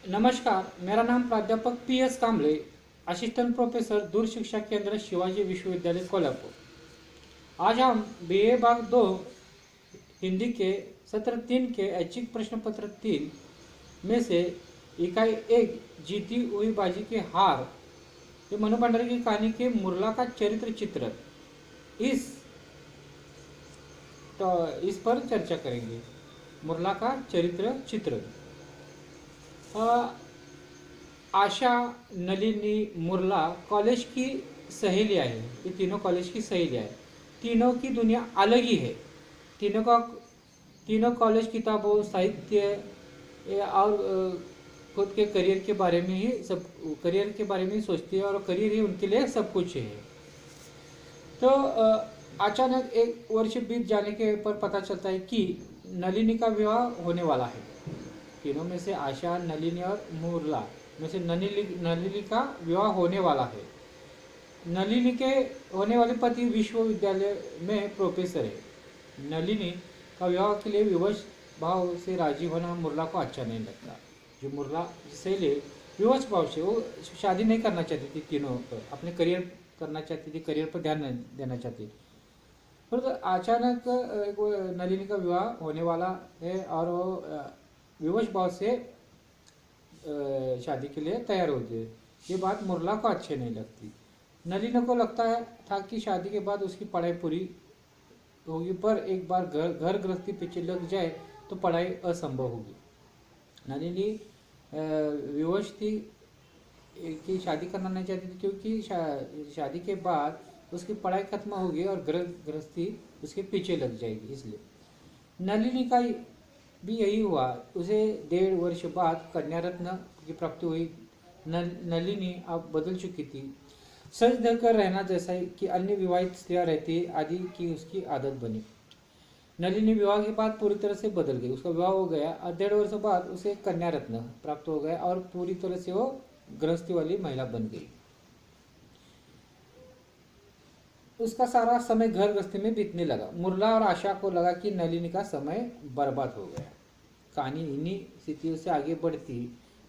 नमस्कार, मेरा नाम प्राध्यापक PS कांबळे, असिस्टेंट प्रोफेसर दूर शिक्षा केंद्र शिवाजी विश्वविद्यालय कोल्हापुर। आज हम BA भाग 2 हिंदी के सत्र 3 के ऐच्छिक प्रश्न पत्र 3 में से इकाई 1 जीती हुई बाजी के हार ये मनु भंडारी की कहानी के मुरला का चरित्र चित्र इस इस पर चर्चा करेंगे। मुरला का चरित्र चित्र। आशा, नलिनी, मुरला कॉलेज की सहेलियाँ हैं। ये तीनों कॉलेज की सहेलियाँ हैं। तीनों की दुनिया अलग ही है। तीनों कॉलेज किताबों, साहित्य और खुद के करियर के बारे में ही सोचती है और करियर ही उनके लिए सब कुछ है। तो अचानक एक वर्ष बीत जाने के पर पता चलता है कि नलिनी का विवाह होने वाला है। तीनों में से आशा, नलिनी और मुरला में से नलिनी का विवाह होने वाला है। नलिनी के होने वाले पति विश्वविद्यालय में प्रोफेसर है। नलिनी का विवाह के लिए विवश भाव से राजी होना मुरला को अच्छा नहीं लगता। जो मुरला से ले विवश भाव से वो शादी नहीं करना चाहती थी, तीनों पर अपने करियर करना चाहती थी, करियर पर ध्यान देना चाहती थी। तो अचानक नलिनी का विवाह होने वाला है और वो विवश भाव से शादी के लिए तैयार होती है। ये बात मुरला को अच्छे नहीं लगती। नलिनी को लगता था कि शादी के बाद उसकी पढ़ाई पूरी होगी, पर एक बार घर गृहस्थी पीछे लग जाए तो पढ़ाई असंभव होगी। नलिनी विवश थी कि शादी करना नहीं चाहती थी, क्योंकि शादी के बाद उसकी पढ़ाई खत्म होगी और गृहस्थी उसके पीछे लग जाएगी। इसलिए नलिनी का भी यही हुआ। उसे 1.5 वर्ष बाद कन्या रत्न की प्राप्ति हुई। नलिनी अब बदल चुकी थी। सज धकर रहना जैसा कि अन्य विवाहित स्त्रियां रहती आदि की उसकी आदत बनी। नलिनी विवाह के बाद पूरी तरह से बदल गई। उसका विवाह हो गया और 1.5 वर्ष बाद उसे कन्या रत्न प्राप्त हो गया और पूरी तरह से वो गृहस्थी वाली महिला बन गई। उसका सारा समय घर गृहस्थी में बीतने लगा। मुरला और आशा को लगा कि नलिनी का समय बर्बाद हो गया। कहानी इन्हीं स्थितियों से आगे बढ़ती।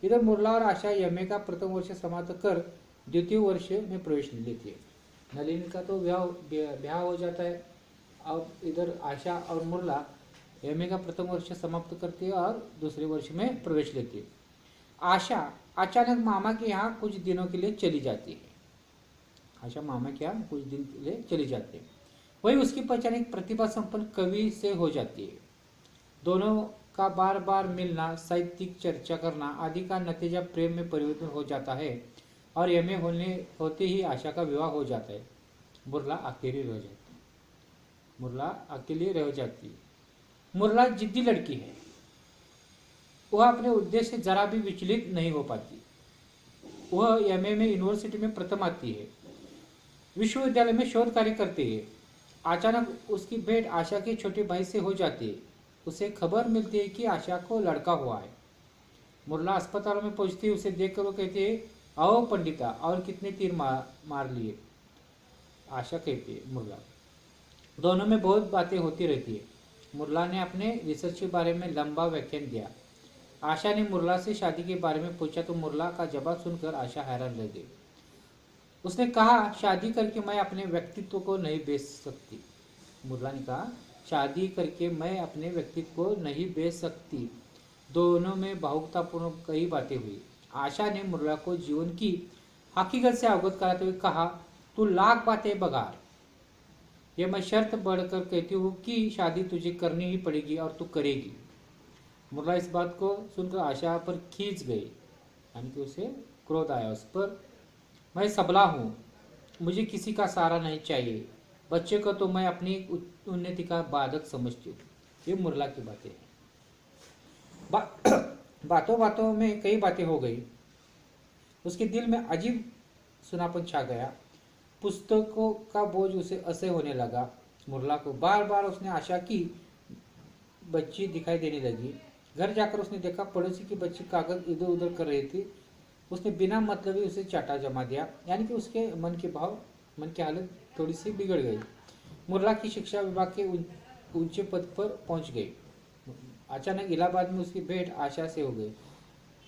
इधर मुरला और आशा MA का प्रथम वर्ष समाप्त कर द्वितीय वर्ष में प्रवेश लेती है। नलिनी का तो ब्याह हो जाता है। अब इधर आशा और मुरला MA का प्रथम वर्ष समाप्त करती है और दूसरे वर्ष में प्रवेश लेती है। आशा अचानक मामा के यहाँ कुछ दिनों के लिए चली जाती है। आशा मामा के यहाँ कुछ दिन के लिए चली जाती है। वही उसकी पहचान एक प्रतिभा संपन्न कवि से हो जाती है। दोनों का बार बार मिलना, साहित्यिक चर्चा करना आदि का नतीजा प्रेम में परिवर्तन हो जाता है और MA होते ही आशा का विवाह हो जाता है। मुरला अकेली रह जाती। मुरला जिद्दी लड़की है। वह अपने उद्देश्य से जरा भी विचलित नहीं हो पाती। वह MA में यूनिवर्सिटी में प्रथम आती है, विश्वविद्यालय में शोध कार्य करती है। अचानक उसकी भेंट आशा के छोटे भाई से हो जाती है। उसे खबर मिलती है कि आशा को लड़का हुआ है। मुरला अस्पताल में पहुंचती है। उसे देखकर वो कहती है, आओ पंडिता, और कितने तीर मार लिए। आशा कहती है मुरला। दोनों में बहुत बातें होती रहती है। मुरला ने अपने रिसर्च के बारे में लंबा व्याख्यान दिया। आशा ने मुरला से शादी के बारे में पूछा तो मुरला का जवाब सुनकर आशा हैरान रह गई। उसने कहा, शादी करके मैं अपने व्यक्तित्व को नहीं बेच सकती। मुरला ने कहा, शादी करके मैं अपने व्यक्तित्व को नहीं बेच सकती। दोनों में भावुकतापूर्ण कई बातें हुई। आशा ने मुरला को जीवन की हकीकत से अवगत कराते हुए कहा, तू लाख बातें बघार, ये मैं शर्त बढ़कर कहती हूँ कि शादी तुझे करनी ही पड़ेगी और तू करेगी। मुरला इस बात को सुनकर आशा पर खींच गई, यानी कि उसे क्रोध आया उस पर। मैं सबला हूँ, मुझे किसी का सहारा नहीं चाहिए। बच्चे को तो मैं अपनी उन्नति का बाधक समझती हूँ। ये मुरला की बातें हैं। बातों बातों में कई बातें हो गई। उसके दिल में अजीब सुनापन छा गया। पुस्तकों का बोझ उसे असह्य होने लगा। मुरला को बार बार उसने आशा की बच्ची दिखाई देने लगी। घर जाकर उसने देखा पड़ोसी की बच्ची कागज इधर उधर कर रही थी। उसने बिना मतलब ही उसे चाटा जमा दिया, यानी कि उसके मन की हालत थोड़ी सी बिगड़ गई। मुरला की शिक्षा विभाग के ऊंचे पद पर पहुंच गई। अचानक इलाहाबाद में उसकी भेंट आशा से हो गई।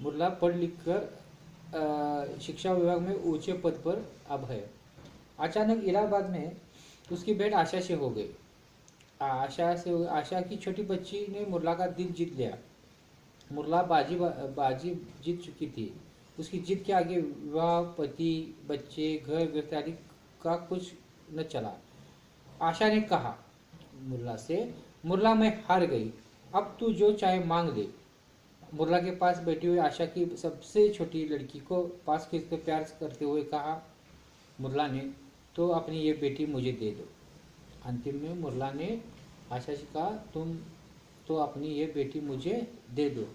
मुरला पढ़ लिख कर शिक्षा विभाग में ऊंचे पद पर अब है। अचानक इलाहाबाद में उसकी भेंट आशा से हो गई। आशा की छोटी बच्ची ने मुरला का दिल जीत लिया। मुरला बाजी जीत चुकी थी। उसकी जीत के आगे विवाह, पति, बच्चे, घर गृहस्थी आदि का कुछ न चला। आशा ने कहा मुरला से, मुरला मैं हार गई, अब तू जो चाहे मांग ले। मुरला के पास बैठी हुई आशा की सबसे छोटी लड़की को पास खींचकर प्यार करते हुए कहा मुरला ने, तो अपनी ये बेटी मुझे दे दो। अंतिम में मुरला ने आशा से कहा, तुम तो अपनी ये बेटी मुझे दे दो।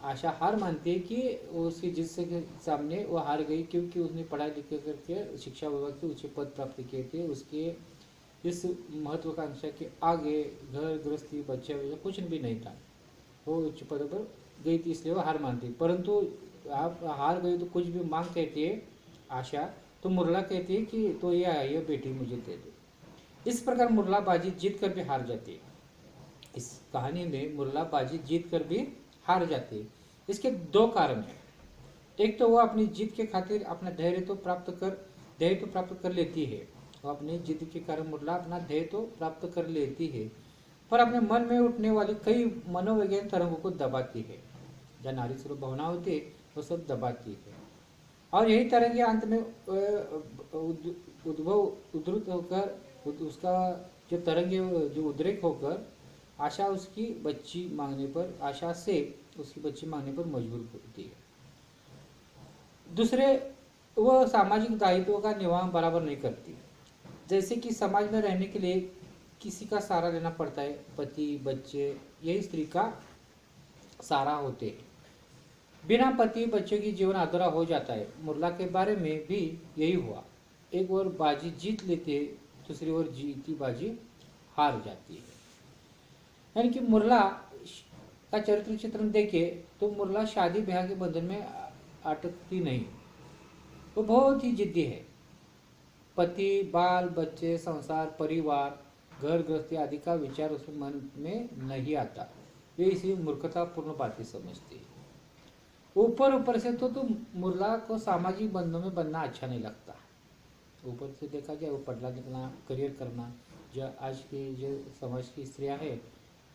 आशा हार मानती है कि उसकी जिद के सामने वो हार गई, क्योंकि उसने पढ़ाई लिखा करके शिक्षा विभाग के ऊंचे पद प्राप्त किए थे। उसके इस महत्वाकांक्षा के आगे घर गृहस्थी बच्चे कुछ भी नहीं था। वो उच्च पद पर गई थी, इसलिए वो हार मानती। परंतु आप हार गई तो कुछ भी मांग कहती है आशा, तो मुरला कहती है कि तो ये बेटी मुझे दे दो। इस प्रकार मुरला बाजी जीत कर भी हार जाती है। इस कहानी में मुरला बाजी जीत कर भी हार जाती है। इसके दो कारण हैं। एक तो वो अपनी जीत के खातिर अपना धैर्य तो प्राप्त कर लेती है। वो अपनी जीत के कारण मुरला अपना धैर्य तो प्राप्त कर लेती है, पर अपने मन में उठने वाली कई मनोवैज्ञानिक तरंगों को दबाती है। जो नारी स्वरूप भावना होती है वो सब दबाती है, और यही तरंगे अंत में उद्धृत होकर उसका जो तरंगे जो उद्रेक होकर आशा से उसकी बच्ची मांगने पर मजबूर होती है। दूसरे, वह सामाजिक दायित्वों का निर्वाह बराबर नहीं करती। जैसे कि समाज में रहने के लिए किसी का सहारा लेना पड़ता है। पति, बच्चे यही स्त्री का सहारा होते हैं। बिना पति बच्चों की जीवन अधूरा हो जाता है। मुरला के बारे में भी यही हुआ। एक ओर बाजी जीत लेते, दूसरी ओर जीती बाजी हार जाती है। यानी कि मुरला का चरित्र चित्रण देखे तो मुरला शादी ब्याह के बंधन में अटकती नहीं। वो बहुत ही जिद्दी है। पति, बाल बच्चे, संसार, परिवार, घर गृहस्थी आदि का विचार उसके मन में नहीं आता। वे इसी मूर्खतापूर्ण बातें समझती है। ऊपर से तो मुरला को सामाजिक बंधनों में बनना अच्छा नहीं लगता। ऊपर से देखा जाए वो पढ़ना लिखना, करियर करना, जो आज की जो समाज की स्त्रियां हैं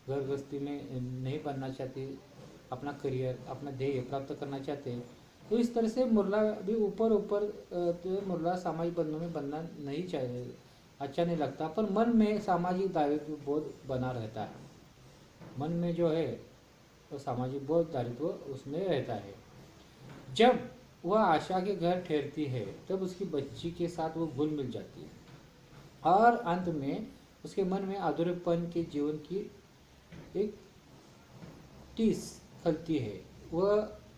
घर गृहस्थी में नहीं बनना चाहती, अपना करियर, अपना ध्येय प्राप्त करना चाहते हैं, तो इस तरह से मुरला भी ऊपर तो मुरला सामाजिक बंधनों में बनना नहीं चाहिए, अच्छा नहीं लगता। पर मन में सामाजिक दायित्व बोध बना रहता है। मन में जो है वो सामाजिक बोध दायित्व उसमें रहता है। जब वह आशा के घर ठहरती है तब उसकी बच्ची के साथ वो घुल मिल जाती है, और अंत में उसके मन में अधूरेपन के जीवन की एक टीस खलती है।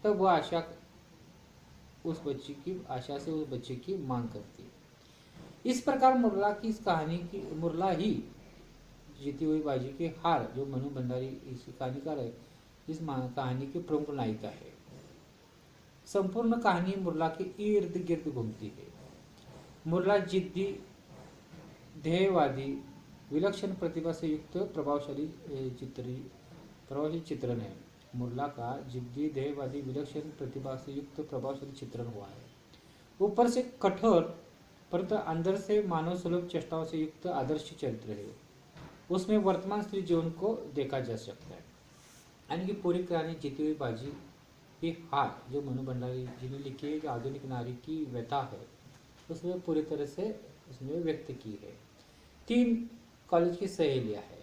तब वह आशा से उस बच्चे की मांग करती है। इस प्रकार मुरला की इस कहानी की मुरला ही जीती हुई बाजी की हार, जो मनु भंडारी इस कहानीकार है, इस कहानी की प्रमुख नायिका है। संपूर्ण कहानी मुरला के इर्द गिर्द घूमती है। मुरला जिद्दी, ध्येयवादी, विलक्षण प्रतिभा से युक्त प्रभावशाली चित्रण है। मुरला का जिद्दी, ध्येयवादी, विलक्षण प्रतिभा से युक्त प्रभावशाली चित्रण हुआ है। ऊपर से कठोर परंतु अंदर से मानव सुलभ चेष्टाओं से युक्त आदर्श चरित्र है। उसमें वर्तमान स्त्री जीवन को देखा जा सकता है। यानी कि पूरी कहानी जीती हुई बाजी की हार, जो मनु भंडारी जी ने लिखी है, जो आधुनिक नारी की व्यथा है, उसमें पूरी तरह से उसने व्यक्त की है। 3 कॉलेज की सहेलियां है,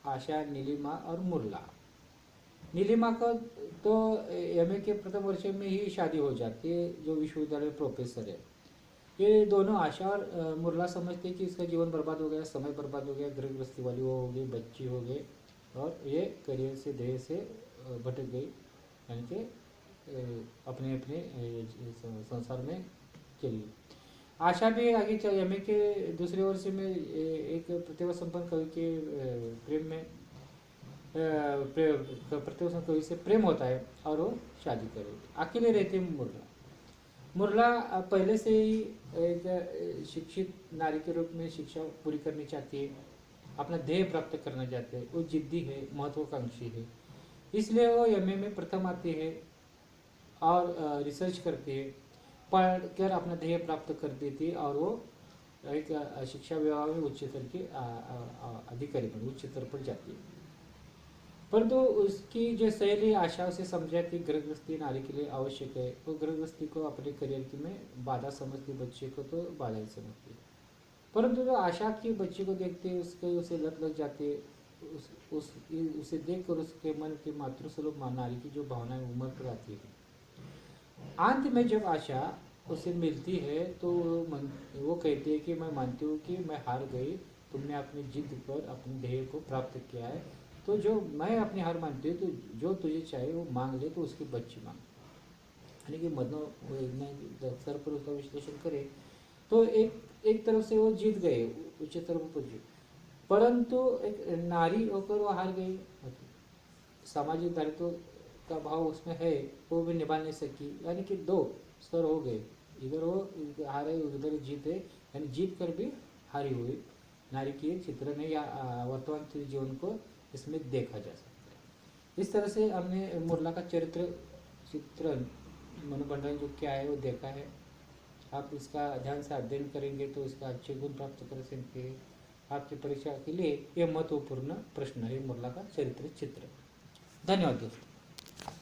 आशा, नीलिमा और मुरला। नीलिमा को तो एमए के प्रथम वर्ष में ही शादी हो जाती है, जो विश्वविद्यालय प्रोफेसर है। ये दोनों आशा और मुरला समझते हैं कि इसका जीवन बर्बाद हो गया, समय बर्बाद हो गया, गृह गृहस्थी वाली वो हो गई, बच्ची हो गई, और ये करियर से ध्येय से भटक गई, यानी कि अपने अपने संसार में चली। आशा भी आगे चल एमए के दूसरे वर्ष में एक प्रतिभा संपन्न कवि के प्रेम में प्रतिभा संपन्न कवि से प्रेम होता है और वो शादी करेगी। अकेले रहते मुरला पहले से ही एक शिक्षित नारी के रूप में शिक्षा पूरी करनी चाहती है, अपना ध्येय प्राप्त करना चाहते हैं। वो जिद्दी है, महत्वाकांक्षी है। इसलिए वो एमए में प्रथम आती है और रिसर्च करती है, पढ़कर अपना ध्येय प्राप्त कर देती है और वो एक शिक्षा विभाग में उच्चतर की अधिकारी बन उच्चतर पर जाती है। परंतु उसकी जो शैली आशा से समझा कि गृहस्थी नारी के लिए आवश्यक है, वो गृहस्थी को अपने करियर की में बाधा समझती, बच्चे को तो बाधा ही समझती है। परंतु जो आशा की बच्चे को देखते उसके उसे लत लग जाती है, उसे देखकर उसके मन की मातृस्वरूप नारी की जो भावनाएं उमड़ कर आती है। अंत में जब आशा उसे मिलती है तो वो कहती है कि मैं मानती हूँ कि मैं हार गई, तुमने अपनी जिद पर अपने ध्येय को प्राप्त किया है, तो जो मैं अपनी हार मानती हूँ, तो जो तुझे चाहिए वो मांग ले, तो उसकी बच्ची मांग। यानी कि मनोवैज्ञानिक स्तर पर उसका विश्लेषण करे तो एक तरफ से वो जीत गए, उच्चतर पर पहुंचे, परंतु एक नारी होकर वो हार गई, सामाजिक दायित्व का भाव उसमें है, वो भी निभा नहीं सकी। यानी कि दो स्तर हो गए, इधर वो हारे उधर जीते, यानी जीत कर भी हारी हुई नारी की चित्रण है या वर्तमान जीवन को इसमें देखा जा सकता है। इस तरह से हमने मुरला का चरित्र चित्रण मनोभंडारण जो क्या है वो देखा है। आप इसका ध्यान से अध्ययन करेंगे तो इसका अच्छे गुण प्राप्त कर सकते हैं। आपकी परीक्षा के लिए यह महत्वपूर्ण प्रश्न है मुरला का चरित्र चित्र। धन्यवाद दोस्तों।